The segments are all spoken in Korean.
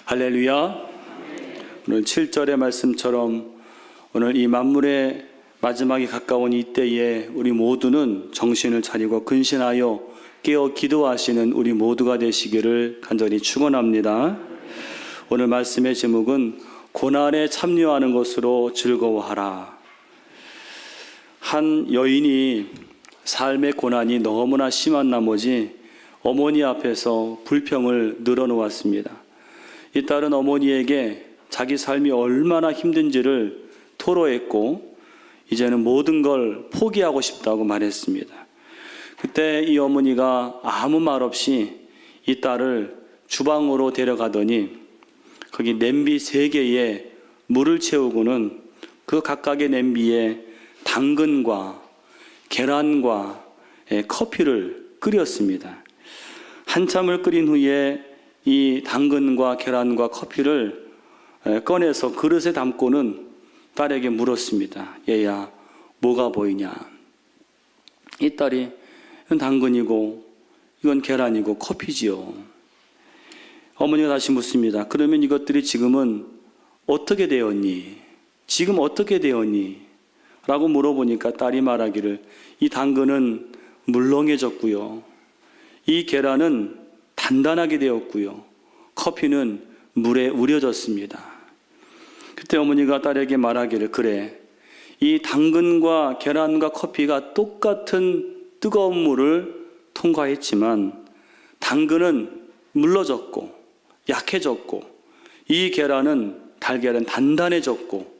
할렐루야. 오늘 7절의 말씀처럼 오늘 이 만물의 마지막이 가까운 이때에 우리 모두는 정신을 차리고 근신하여 깨어 기도하시는 우리 모두가 되시기를 간절히 축원합니다. 오늘 말씀의 제목은 고난에 참여하는 것으로 즐거워하라. 한 여인이 삶의 고난이 너무나 심한 나머지 어머니 앞에서 불평을 늘어놓았습니다. 이 딸은 어머니에게 자기 삶이 얼마나 힘든지를 토로했고 이제는 모든 걸 포기하고 싶다고 말했습니다. 그때 이 어머니가 아무 말 없이 이 딸을 주방으로 데려가더니 거기 냄비 3개에 물을 채우고는 그 각각의 냄비에 당근과 계란과 커피를 끓였습니다. 한참을 끓인 후에 이 당근과 계란과 커피를 꺼내서 그릇에 담고는 딸에게 물었습니다. 얘야, 뭐가 보이냐? 이 딸이 이건 당근이고 이건 계란이고 커피지요. 어머니가 다시 묻습니다. 그러면 이것들이 지금은 어떻게 되었니? 지금 어떻게 되었니? 라고 물어보니까 딸이 말하기를 이 당근은 물렁해졌고요. 이 계란은 단단하게 되었고요. 커피는 물에 우려졌습니다. 그때 어머니가 딸에게 말하기를 그래, 이 당근과 계란과 커피가 똑같은 뜨거운 물을 통과했지만 당근은 물러졌고 약해졌고 이 계란은 달걀은 단단해졌고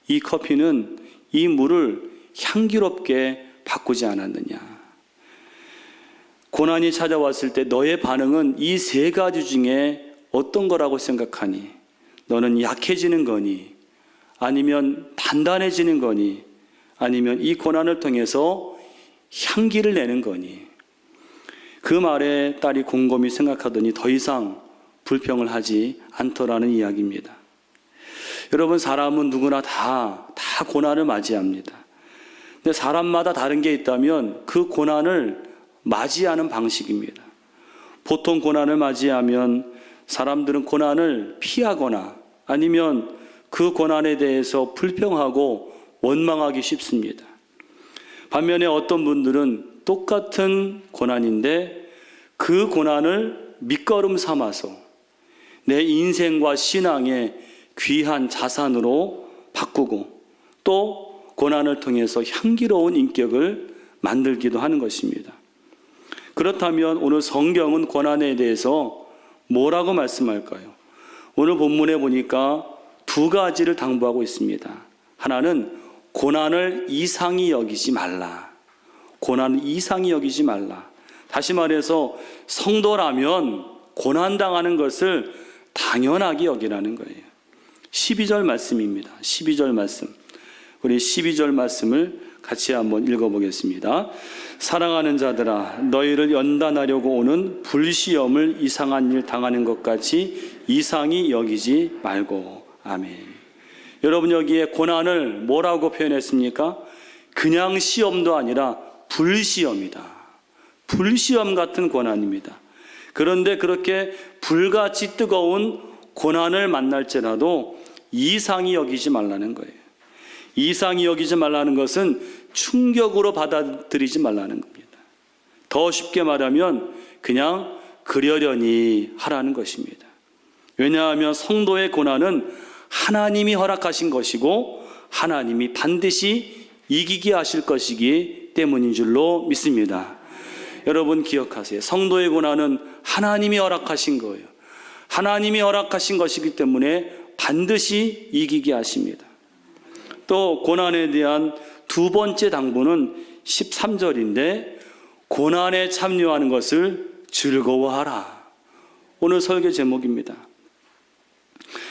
이 커피는 이 물을 향기롭게 바꾸지 않았느냐. 고난이 찾아왔을 때 너의 반응은 이 3가지 중에 어떤 거라고 생각하니? 너는 약해지는 거니? 아니면 단단해지는 거니? 아니면 이 고난을 통해서 향기를 내는 거니? 그 말에 딸이 곰곰이 생각하더니 더 이상 불평을 하지 않더라는 이야기입니다. 여러분, 사람은 누구나 다 고난을 맞이합니다. 근데 사람마다 다른 게 있다면 그 고난을 맞이하는 방식입니다. 보통 고난을 맞이하면 사람들은 고난을 피하거나 아니면 그 고난에 대해서 불평하고 원망하기 쉽습니다. 반면에 어떤 분들은 똑같은 고난인데 그 고난을 밑거름 삼아서 내 인생과 신앙의 귀한 자산으로 바꾸고 또 고난을 통해서 향기로운 인격을 만들기도 하는 것입니다. 그렇다면 오늘 성경은 고난에 대해서 뭐라고 말씀할까요? 오늘 본문에 보니까 2가지를 당부하고 있습니다. 하나는 고난을 이상히 여기지 말라. 고난을 이상히 여기지 말라. 다시 말해서 성도라면 고난당하는 것을 당연하게 여기라는 거예요. 12절 말씀입니다. 12절 말씀. 우리 12절 말씀을 같이 한번 읽어보겠습니다. 사랑하는 자들아, 너희를 연단하려고 오는 불시험을 이상한 일 당하는 것 같이 이상히 여기지 말고. 아멘. 여러분, 여기에 고난을 뭐라고 표현했습니까? 그냥 시험도 아니라 불시험이다. 불시험 같은 고난입니다. 그런데 그렇게 불같이 뜨거운 고난을 만날지라도 이상히 여기지 말라는 거예요. 이상히 여기지 말라는 것은 충격으로 받아들이지 말라는 겁니다. 더 쉽게 말하면 그냥 그러려니 하라는 것입니다. 왜냐하면 성도의 고난은 하나님이 허락하신 것이고 하나님이 반드시 이기게 하실 것이기 때문인 줄로 믿습니다. 여러분 기억하세요. 성도의 고난은 하나님이 허락하신 거예요. 하나님이 허락하신 것이기 때문에 반드시 이기게 하십니다. 또 고난에 대한 2번째 당부는 13절인데 고난에 참여하는 것을 즐거워하라. 오늘 설교 제목입니다.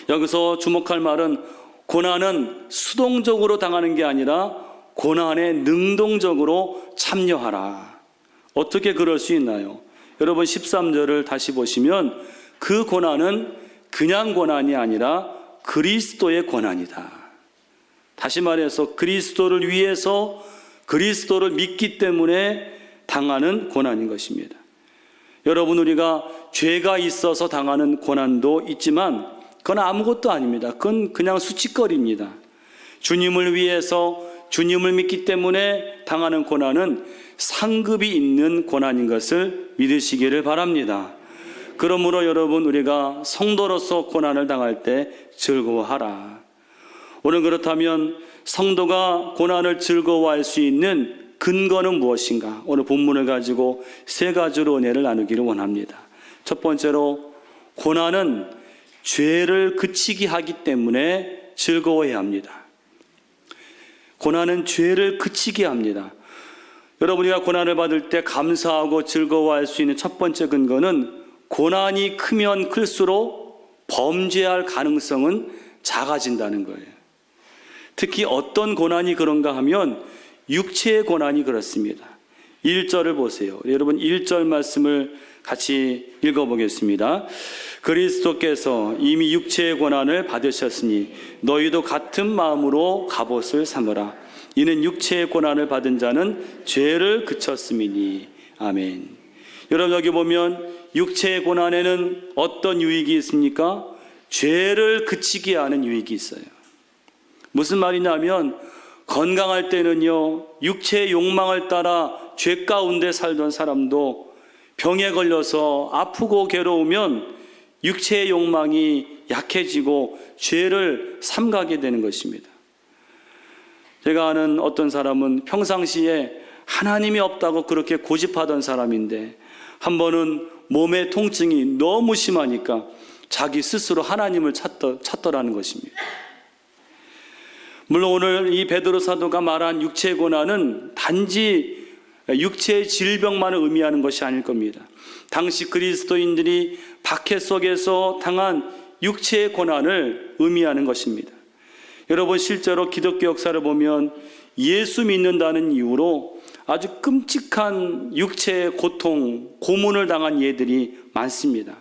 여기서 주목할 말은 고난은 수동적으로 당하는 게 아니라 고난에 능동적으로 참여하라. 어떻게 그럴 수 있나요? 여러분 13절을 다시 보시면 그 고난은 그냥 고난이 아니라 그리스도의 고난이다. 다시 말해서 그리스도를 위해서 그리스도를 믿기 때문에 당하는 고난인 것입니다. 여러분, 우리가 죄가 있어서 당하는 고난도 있지만 그건 아무것도 아닙니다. 그건 그냥 수치거리입니다. 주님을 위해서 주님을 믿기 때문에 당하는 고난은 상급이 있는 고난인 것을 믿으시기를 바랍니다. 그러므로 여러분, 우리가 성도로서 고난을 당할 때 즐거워하라. 오늘 그렇다면 성도가 고난을 즐거워할 수 있는 근거는 무엇인가? 오늘 본문을 가지고 세 가지로 은혜를 나누기를 원합니다. 첫 번째로, 고난은 죄를 그치게 하기 때문에 즐거워해야 합니다. 고난은 죄를 그치게 합니다. 여러분이가 고난을 받을 때 감사하고 즐거워할 수 있는 첫 번째 근거는, 고난이 크면 클수록 범죄할 가능성은 작아진다는 거예요. 특히 어떤 고난이 그런가 하면 육체의 고난이 그렇습니다. 1절을 보세요. 여러분, 1절 말씀을 같이 읽어보겠습니다. 그리스도께서 이미 육체의 고난을 받으셨으니 너희도 같은 마음으로 갑옷을 삼으라. 이는 육체의 고난을 받은 자는 죄를 그쳤음이니. 아멘. 여러분, 여기 보면 육체의 고난에는 어떤 유익이 있습니까? 죄를 그치게 하는 유익이 있어요. 무슨 말이냐면, 건강할 때는요, 육체의 욕망을 따라 죄 가운데 살던 사람도 병에 걸려서 아프고 괴로우면 육체의 욕망이 약해지고 죄를 삼가게 되는 것입니다. 제가 아는 어떤 사람은 평상시에 하나님이 없다고 그렇게 고집하던 사람인데, 한 번은 몸의 통증이 너무 심하니까 자기 스스로 하나님을 찾더라는 것입니다. 물론 오늘 이 베드로 사도가 말한 육체의 고난은 단지 육체의 질병만을 의미하는 것이 아닐 겁니다. 당시 그리스도인들이 박해 속에서 당한 육체의 고난을 의미하는 것입니다. 여러분, 실제로 기독교 역사를 보면 예수 믿는다는 이유로 아주 끔찍한 육체의 고통, 고문을 당한 예들이 많습니다.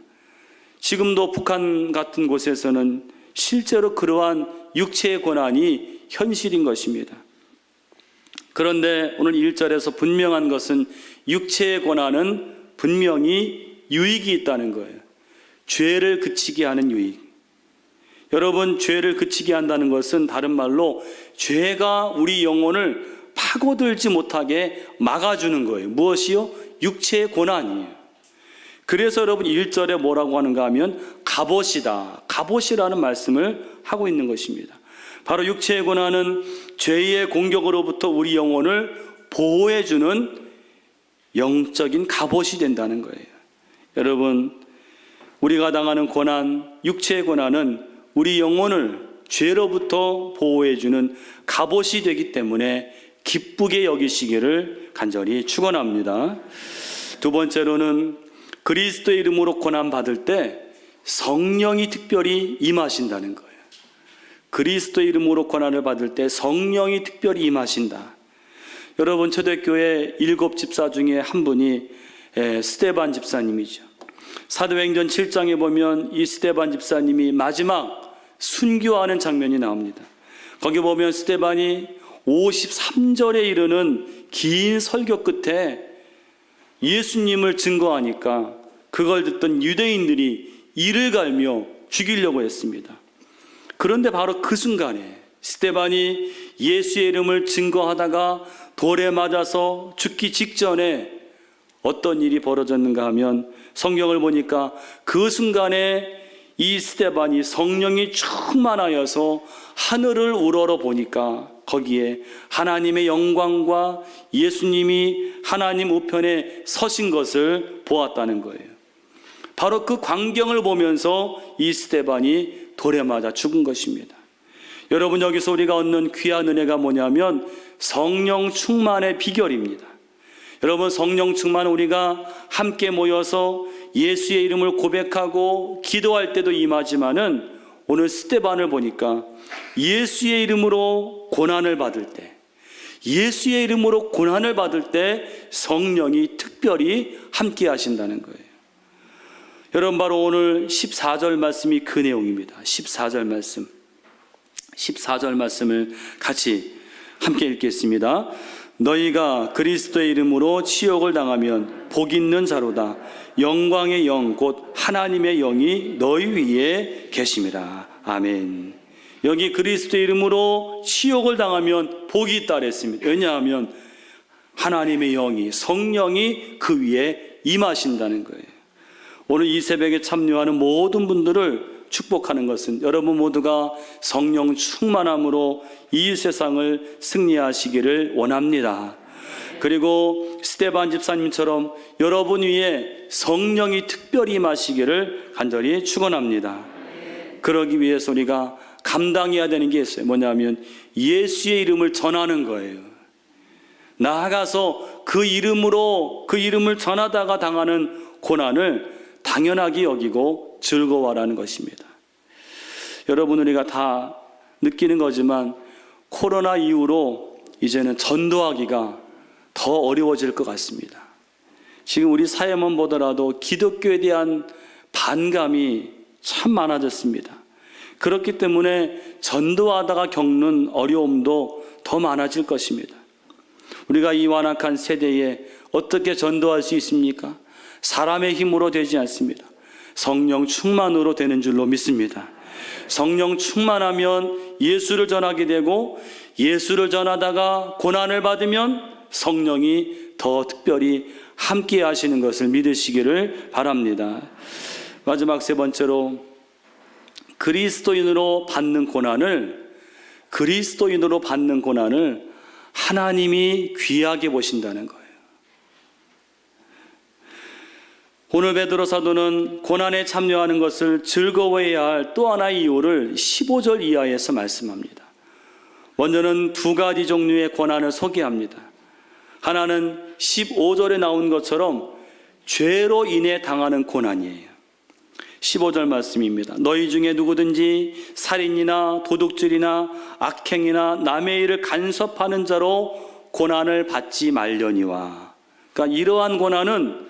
지금도 북한 같은 곳에서는 실제로 그러한 육체의 고난이 현실인 것입니다. 그런데 오늘 1절에서 분명한 것은, 육체의 고난은 분명히 유익이 있다는 거예요. 죄를 그치게 하는 유익. 여러분, 죄를 그치게 한다는 것은 다른 말로 죄가 우리 영혼을 파고들지 못하게 막아주는 거예요. 무엇이요? 육체의 고난이에요. 그래서 여러분 1절에 뭐라고 하는가 하면 갑옷이다, 갑옷이라는 말씀을 하고 있는 것입니다. 바로 육체의 고난은 죄의 공격으로부터 우리 영혼을 보호해주는 영적인 갑옷이 된다는 거예요. 여러분, 우리가 당하는 고난, 육체의 고난은 우리 영혼을 죄로부터 보호해주는 갑옷이 되기 때문에 기쁘게 여기시기를 간절히 축원합니다. 두 번째로는, 그리스도의 이름으로 고난 받을 때 성령이 특별히 임하신다는 거예요. 그리스도의 이름으로 고난을 받을 때 성령이 특별히 임하신다. 여러분, 초대교회 7집사 중에 한 분이 스데반 집사님이죠. 사도행전 7장에 보면 이 스데반 집사님이 마지막 순교하는 장면이 나옵니다. 거기 보면 스데반이 53절에 이르는 긴 설교 끝에 예수님을 증거하니까 그걸 듣던 유대인들이 이를 갈며 죽이려고 했습니다. 그런데 바로 그 순간에 스데반이 예수의 이름을 증거하다가 돌에 맞아서 죽기 직전에 어떤 일이 벌어졌는가 하면, 성경을 보니까 그 순간에 이 스데반이 성령이 충만하여서 하늘을 우러러 보니까 거기에 하나님의 영광과 예수님이 하나님 우편에 서신 것을 보았다는 거예요. 바로 그 광경을 보면서 이 스데반이 돌에 맞아 죽은 것입니다. 여러분, 여기서 우리가 얻는 귀한 은혜가 뭐냐면 성령 충만의 비결입니다. 여러분, 성령 충만, 우리가 함께 모여서 예수의 이름을 고백하고 기도할 때도 임하지만은, 오늘 스데반을 보니까 예수의 이름으로 고난을 받을 때, 예수의 이름으로 고난을 받을 때 성령이 특별히 함께 하신다는 거예요. 여러분, 바로 오늘 14절 말씀이 그 내용입니다. 14절 말씀. 14절 말씀을 같이 함께 읽겠습니다. 너희가 그리스도의 이름으로 치욕을 당하면 복 있는 자로다. 영광의 영 곧 하나님의 영이 너희 위에 계심이라. 아멘. 여기 그리스도의 이름으로 치욕을 당하면 복이 있다 그랬습니다. 왜냐하면 하나님의 영이, 성령이 그 위에 임하신다는 거예요. 오늘 이 새벽에 참여하는 모든 분들을 축복하는 것은 여러분 모두가 성령 충만함으로 이 세상을 승리하시기를 원합니다. 그리고 스데반 집사님처럼 여러분 위에 성령이 특별히 임하시기를 간절히 축원합니다. 그러기 위해서 우리가 감당해야 되는 게 있어요. 뭐냐면 예수의 이름을 전하는 거예요. 나아가서 그 이름을 전하다가 당하는 고난을 당연하게 여기고 즐거워하라는 것입니다. 여러분, 우리가 다 느끼는 거지만 코로나 이후로 이제는 전도하기가 더 어려워질 것 같습니다. 지금 우리 사회만 보더라도 기독교에 대한 반감이 참 많아졌습니다. 그렇기 때문에 전도하다가 겪는 어려움도 더 많아질 것입니다. 우리가 이 완악한 세대에 어떻게 전도할 수 있습니까? 사람의 힘으로 되지 않습니다. 성령 충만으로 되는 줄로 믿습니다. 성령 충만하면 예수를 전하게 되고, 예수를 전하다가 고난을 받으면 성령이 더 특별히 함께 하시는 것을 믿으시기를 바랍니다. 마지막 세 번째로 그리스도인으로 받는 고난을 하나님이 귀하게 보신다는 거예요. 오늘 베드로 사도는 고난에 참여하는 것을 즐거워해야 할 또 하나의 이유를 15절 이하에서 말씀합니다. 먼저는 두 가지 종류의 고난을 소개합니다. 하나는 15절에 나온 것처럼 죄로 인해 당하는 고난이에요. 15절 말씀입니다. 너희 중에 누구든지 살인이나 도둑질이나 악행이나 남의 일을 간섭하는 자로 고난을 받지 말려니와. 그러니까 이러한 고난은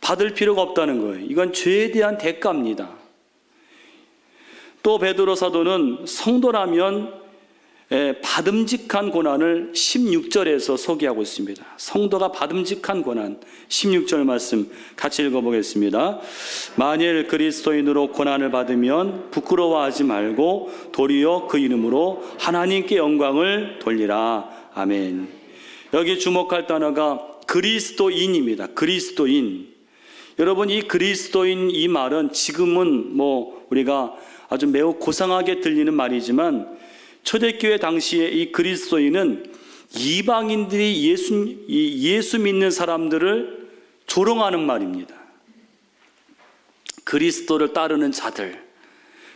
받을 필요가 없다는 거예요. 이건 죄에 대한 대가입니다. 또 베드로 사도는 성도라면 받음직한 고난을 16절에서 소개하고 있습니다. 성도가 받음직한 고난, 16절 말씀 같이 읽어보겠습니다. 만일 그리스도인으로 고난을 받으면 부끄러워하지 말고 도리어 그 이름으로 하나님께 영광을 돌리라. 아멘. 여기 주목할 단어가 그리스도인입니다. 그리스도인. 여러분, 이 그리스도인 이 말은 지금은 우리가 아주 매우 고상하게 들리는 말이지만 초대교회 당시에 이 그리스도인은 이방인들이 예수 믿는 사람들을 조롱하는 말입니다. 그리스도를 따르는 자들.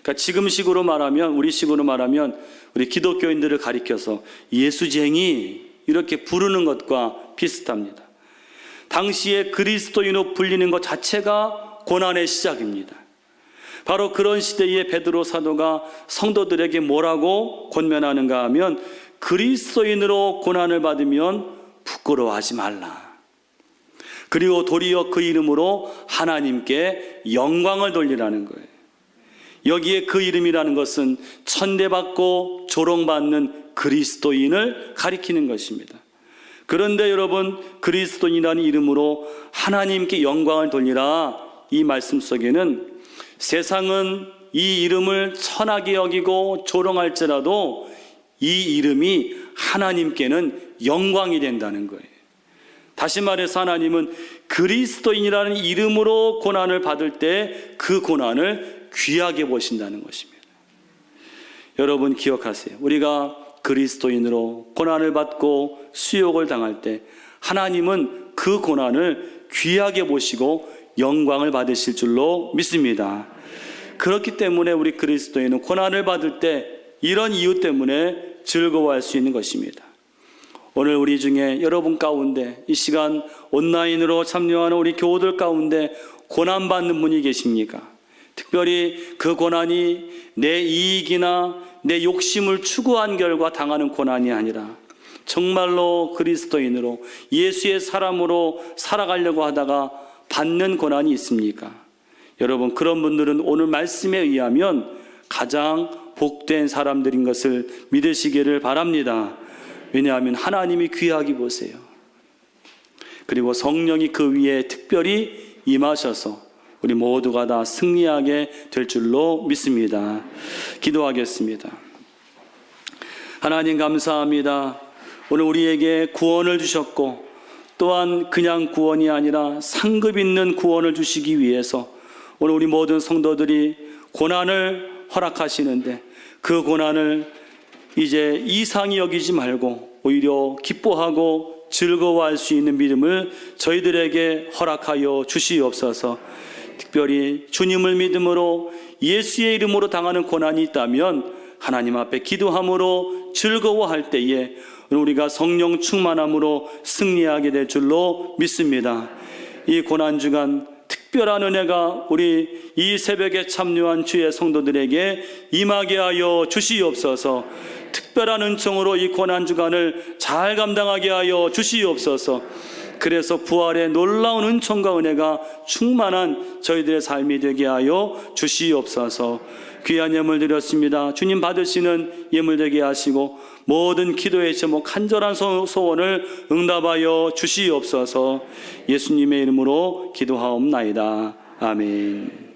그러니까 지금식으로 말하면, 우리식으로 말하면 우리 기독교인들을 가리켜서 예수쟁이 이렇게 부르는 것과 비슷합니다. 당시에 그리스도인으로 불리는 것 자체가 고난의 시작입니다. 바로 그런 시대에 베드로 사도가 성도들에게 뭐라고 권면하는가 하면 그리스도인으로 고난을 받으면 부끄러워하지 말라. 그리고 도리어 그 이름으로 하나님께 영광을 돌리라는 거예요. 여기에 그 이름이라는 것은 천대받고 조롱받는 그리스도인을 가리키는 것입니다. 그런데 여러분, 그리스도인이라는 이름으로 하나님께 영광을 돌리라, 이 말씀 속에는 세상은 이 이름을 천하게 여기고 조롱할지라도 이 이름이 하나님께는 영광이 된다는 거예요. 다시 말해서 하나님은 그리스도인이라는 이름으로 고난을 받을 때 그 고난을 귀하게 보신다는 것입니다. 여러분 기억하세요. 우리가 그리스도인으로 고난을 받고 수욕을 당할 때 하나님은 그 고난을 귀하게 보시고 영광을 받으실 줄로 믿습니다. 그렇기 때문에 우리 그리스도인은 고난을 받을 때 이런 이유 때문에 즐거워할 수 있는 것입니다. 오늘 우리 중에 여러분 가운데 이 시간 온라인으로 참여하는 우리 교우들 가운데 고난받는 분이 계십니까? 특별히 그 고난이 내 이익이나 내 욕심을 추구한 결과 당하는 고난이 아니라 정말로 그리스도인으로 예수의 사람으로 살아가려고 하다가 받는 고난이 있습니까? 여러분, 그런 분들은 오늘 말씀에 의하면 가장 복된 사람들인 것을 믿으시기를 바랍니다. 왜냐하면 하나님이 귀하게 보세요. 그리고 성령이 그 위에 특별히 임하셔서 우리 모두가 다 승리하게 될 줄로 믿습니다. 기도하겠습니다. 하나님 감사합니다. 오늘 우리에게 구원을 주셨고 또한 그냥 구원이 아니라 상급 있는 구원을 주시기 위해서 오늘 우리 모든 성도들이 고난을 허락하시는데 그 고난을 이제 이상히 여기지 말고 오히려 기뻐하고 즐거워할 수 있는 믿음을 저희들에게 허락하여 주시옵소서. 특별히 주님을 믿음으로 예수의 이름으로 당하는 고난이 있다면 하나님 앞에 기도함으로 즐거워할 때에 우리가 성령 충만함으로 승리하게 될 줄로 믿습니다. 이 고난주간 특별한 은혜가 우리 이 새벽에 참여한 주의 성도들에게 임하게 하여 주시옵소서. 특별한 은총으로 이 고난주간을 잘 감당하게 하여 주시옵소서. 그래서 부활의 놀라운 은총과 은혜가 충만한 저희들의 삶이 되게 하여 주시옵소서. 귀한 예물 드렸습니다. 주님 받으시는 예물 되게 하시고 모든 기도의 제목 간절한 소원을 응답하여 주시옵소서. 예수님의 이름으로 기도하옵나이다. 아멘.